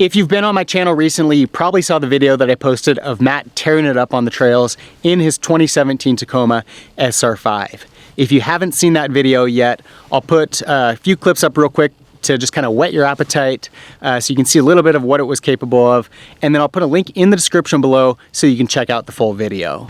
If you've been on my channel recently, you probably saw the video that I posted of Matt tearing it up on the trails in his 2017 Tacoma SR5. If you haven't seen that video yet, I'll put a few clips up real quick to just kind of whet your appetite so you can see a little bit of what it was capable of. And then I'll put a link in the description below so you can check out the full video.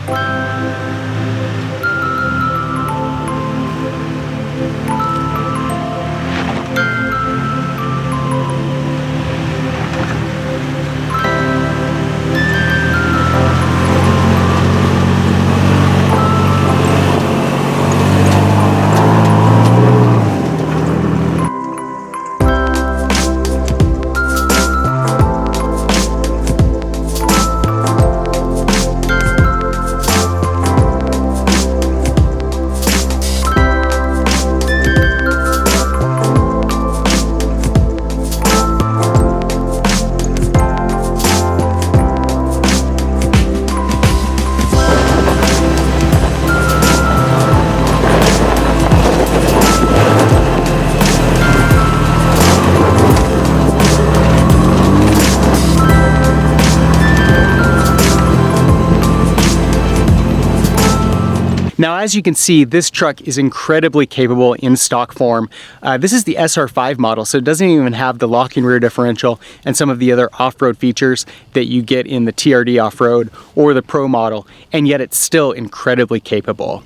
Now, as you can see, this truck is incredibly capable in stock form. This is the SR5 model, so it doesn't even have the locking rear differential and some of the other off-road features that you get in the TRD off-road or the Pro model, and yet it's still incredibly capable.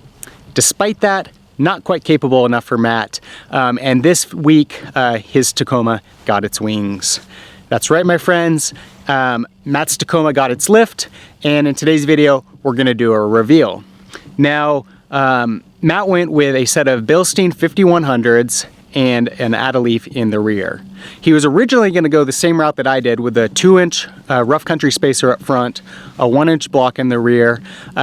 Despite that, not quite capable enough for Matt, and this week, his Tacoma got its wings. That's right, my friends. Matt's Tacoma got its lift, and in today's video, we're gonna do a reveal. Now, Matt went with a set of Bilstein 5100s and an add-a-leaf in the rear. He was originally going to go the same route that I did with a 2-inch rough country spacer up front, a 1-inch block in the rear.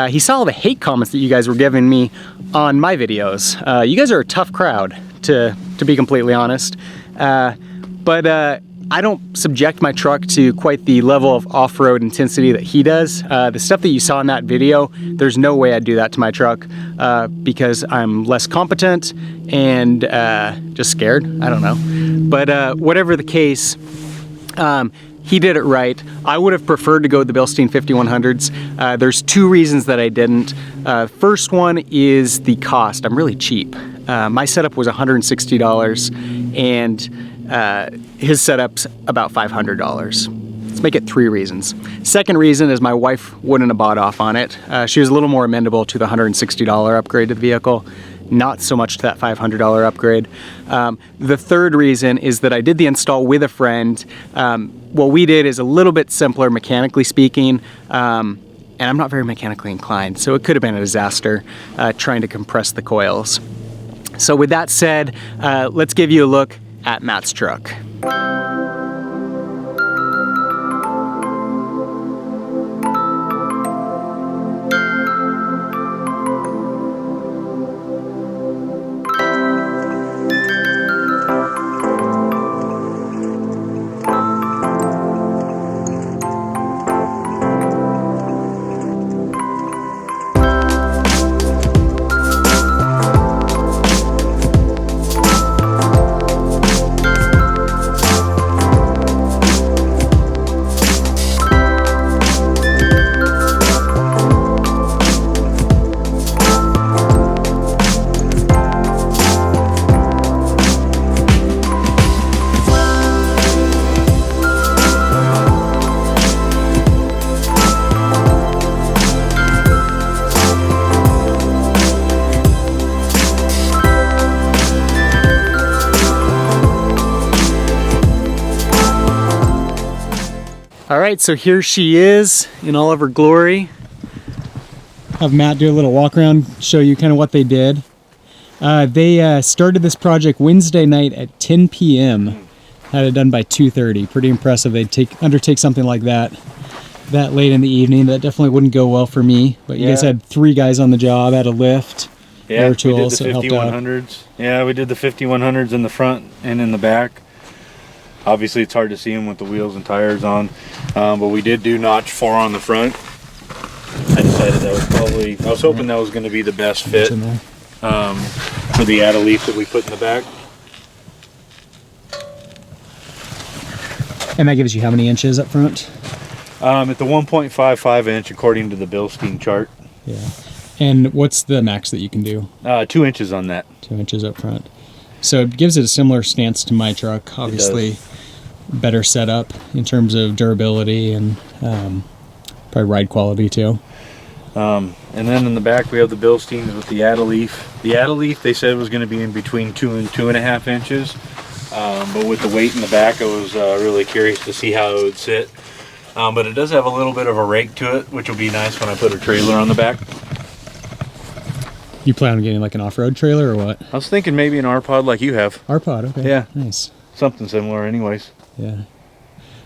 He saw all the hate comments that you guys were giving me on my videos. You guys are a tough crowd, to be completely honest. But I don't subject my truck to quite the level of off-road intensity that he does. The stuff that you saw in that video, there's no way I'd do that to my truck because I'm less competent and just scared. I don't know. But whatever the case, he did it right. I would have preferred to go with the Bilstein 5100s. There's two reasons that I didn't. First one is the cost. I'm really cheap. My setup was $160 and his setup's about $500. Let's make it 3 reasons. Second reason is my wife wouldn't have bought off on it. She was a little more amenable to the $160 upgrade to the vehicle, not so much to that $500 upgrade. The third reason is that I did the install with a friend. What we did is a little bit simpler mechanically speaking, and I'm not very mechanically inclined, so it could have been a disaster trying to compress the coils. So with that said, let's give you a look at Matt's truck. All right, so here she is in all of her glory. Have Matt do a little walk around, show you kind of what they did. They started this project Wednesday night at 10 p.m. Had it done by 2:30. Pretty impressive. They'd undertake something like that late in the evening. That definitely wouldn't go well for me. But you guys had 3 guys on the job, had a lift, air tools, we did the 5100s. Yeah, we did the 5100s in the front and in the back. Obviously, it's hard to see them with the wheels and tires on, but we did do notch 4 on the front. I decided that was probably, I was hoping that was going to be the best fit for the add-a-leaf that we put in the back. And that gives you how many inches up front? At the 1.55 inch, according to the Bilstein chart. Yeah. And what's the max that you can do? 2 inches on that. 2 inches up front. So it gives it a similar stance to my truck. Obviously, better setup in terms of durability and probably ride quality too. And then in the back we have the Bilsteins with the Add-A-Leaf. The Add-A-Leaf they said was going to be in between 2 and 2.5 inches. But with the weight in the back, I was really curious to see how it would sit. But it does have a little bit of a rake to it, which will be nice when I put a trailer on the back. You plan on getting like an off-road trailer or what? I was thinking maybe an R-Pod like you have. R-Pod, okay. Yeah. Nice. Something similar anyways. Yeah.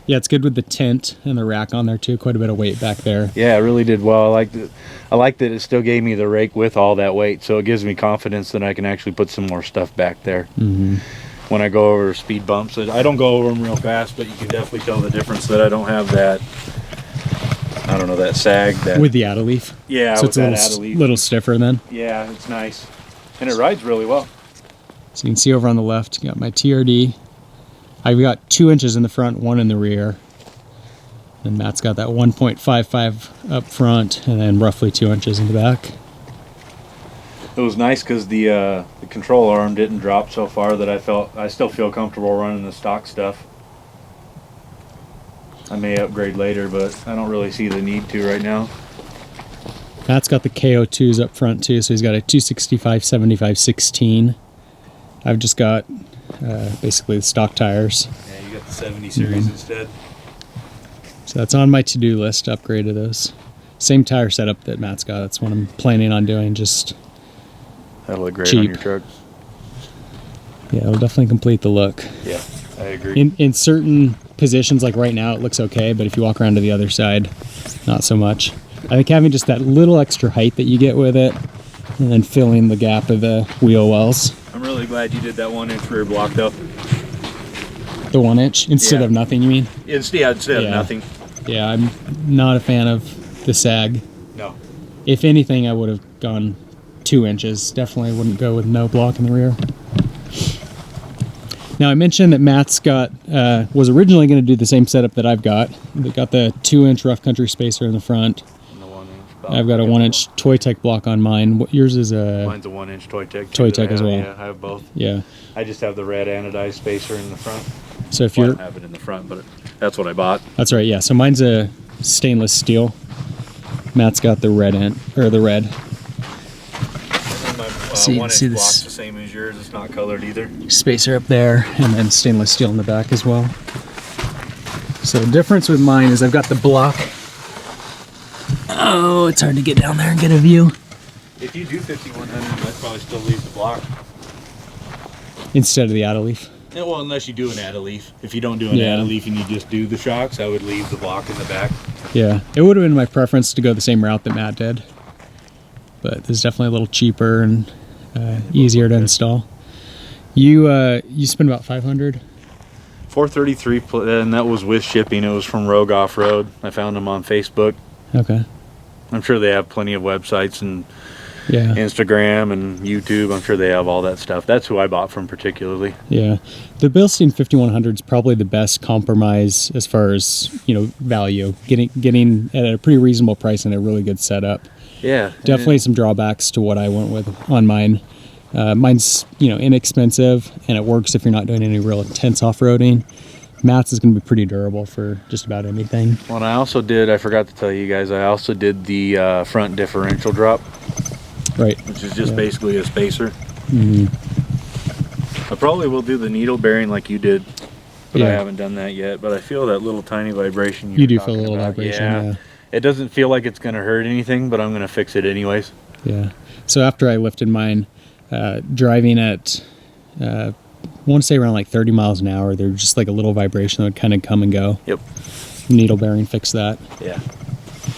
Yeah, it's good with the tent and the rack on there too. Quite a bit of weight back there. Yeah, it really did well. I liked that it still gave me the rake with all that weight, so it gives me confidence that I can actually put some more stuff back there. Mm-hmm. When I go over speed bumps, I don't go over them real fast, but you can definitely tell the difference that I don't have that, I don't know, that sag. That, with the Add-A-Leaf? Yeah, so it's a little stiffer then? Yeah, it's nice. And it rides really well. So you can see over on the left, you got my TRD. I've got 2 inches in the front, 1 in the rear. And Matt's got that 1.55 up front, and then roughly 2 inches in the back. It was nice because the control arm didn't drop so far that I still feel comfortable running the stock stuff. I may upgrade later, but I don't really see the need to right now. Matt's got the KO2s up front too, so he's got a 265, 75, 16. I've just got basically the stock tires. Yeah, you got the 70 series instead. So that's on my to-do list to upgrade to those. Same tire setup that Matt's got. That's what I'm planning on doing, just that'll look great cheap. On your truck. Yeah, it'll definitely complete the look. Yeah, I agree. In certain positions, like right now, it looks okay, but if you walk around to the other side, not so much. I think having just that little extra height that you get with it, and then filling the gap of the wheel wells. I'm really glad you did that 1 inch rear block though. The 1 inch? Instead of nothing, you mean? Instead of nothing. Yeah, I'm not a fan of the sag. No. If anything, I would have gone 2 inches. Definitely wouldn't go with no block in the rear. Now I mentioned that Matt's got was originally going to do the same setup that I've got. They got the 2 inch rough country spacer in the front. And the 1 inch. I've got a 1 inch Toytec block on mine. What yours is a? Mine's a 1 inch Toytec. Toytec as well. Yeah, I have both. Yeah. I just have the red anodized spacer in the front. So if I you're, don't have it in the front, but that's what I bought. that's right. Yeah. So mine's a stainless steel. Matt's got the red end or the red. And my See 1 inch this block's the same as yours. It's not colored either. Spacer up there, and then stainless steel in the back as well. So the difference with mine is I've got the block. Oh, it's hard to get down there and get a view. If you do 5100, I'd probably still leave the block. Instead of the Add-A-Leaf. Yeah, well, unless you do an Add-A-Leaf. If you don't do an Add-A-Leaf and you just do the shocks, I would leave the block in the back. Yeah, it would have been my preference to go the same route that Matt did. But this is definitely a little cheaper and easier to install. You spent about $500. $433, and that was with shipping. It was from Rogue Off-Road. I found them on Facebook. Okay. I'm sure they have plenty of websites and Yeah. Instagram and YouTube. I'm sure they have all that stuff. That's who I bought from particularly. Yeah. The Bilstein 5100 is probably the best compromise as far as, value. Getting at a pretty reasonable price and a really good setup. Yeah. Definitely some drawbacks to what I went with on mine. Mine's, inexpensive, and it works if you're not doing any real intense off-roading. Matt's is going to be pretty durable for just about anything. Well, I forgot to tell you guys, I also did the front differential drop. Right. Which is just basically a spacer. Mm-hmm. I probably will do the needle bearing like you did, but I haven't done that yet. But I feel that little tiny vibration you do feel a little vibration, yeah. It doesn't feel like it's going to hurt anything, but I'm going to fix it anyways. Yeah. So after I lifted mine, driving at, I want to say around like 30 miles an hour, there's just like a little vibration that would kind of come and go. Yep. Needle bearing fixed that. Yeah.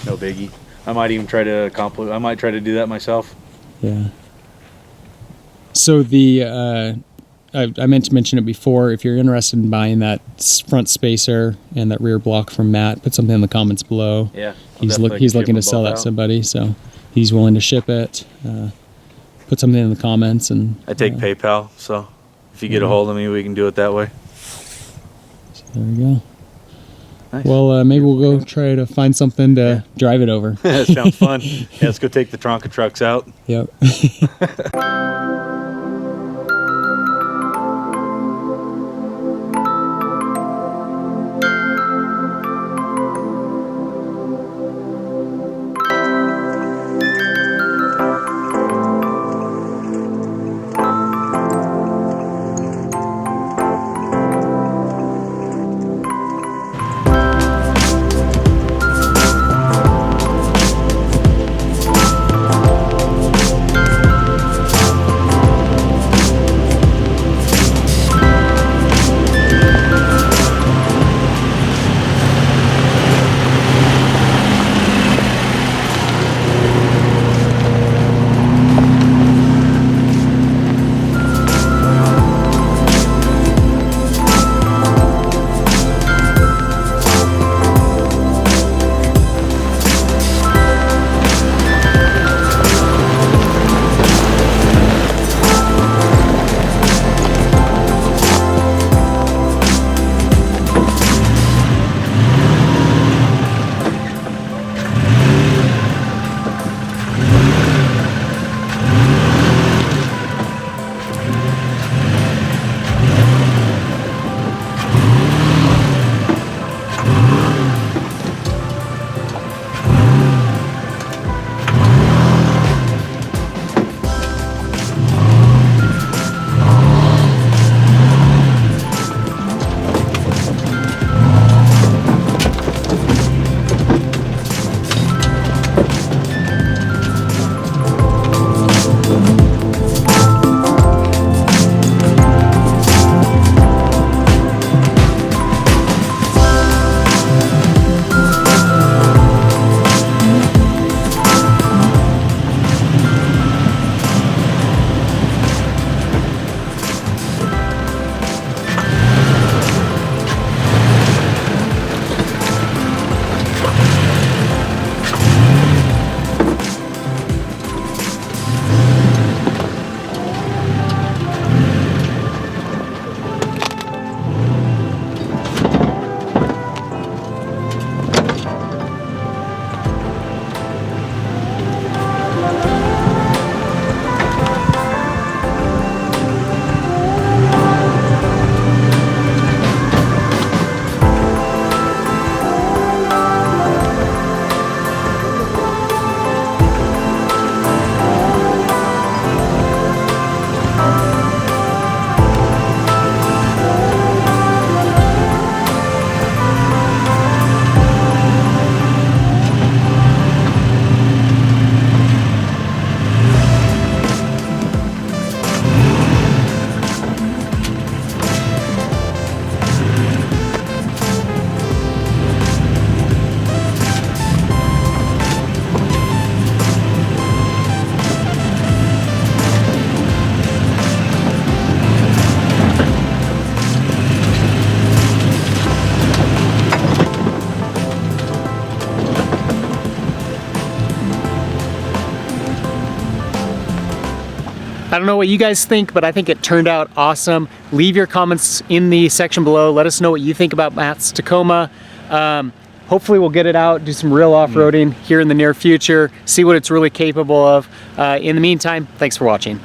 No biggie. I might even try to do that myself. Yeah. So I meant to mention it before. If you're interested in buying that front spacer and that rear block from Matt, put something in the comments below. Yeah. He's looking to sell that to somebody, so he's willing to ship it. Put something in the comments, and I take PayPal, so if you get a hold of me, we can do it that way. So there we go. Nice. Well, maybe we'll go try to find something to drive it over. Sounds fun. Yeah, let's go take the Tonka trucks out. Yep. I don't know what you guys think, but I think it turned out awesome. Leave your comments in the section below. Let us know what you think about Matt's Tacoma. Hopefully we'll get it out, do some real off-roading here in the near future, see what it's really capable of. In the meantime, thanks for watching.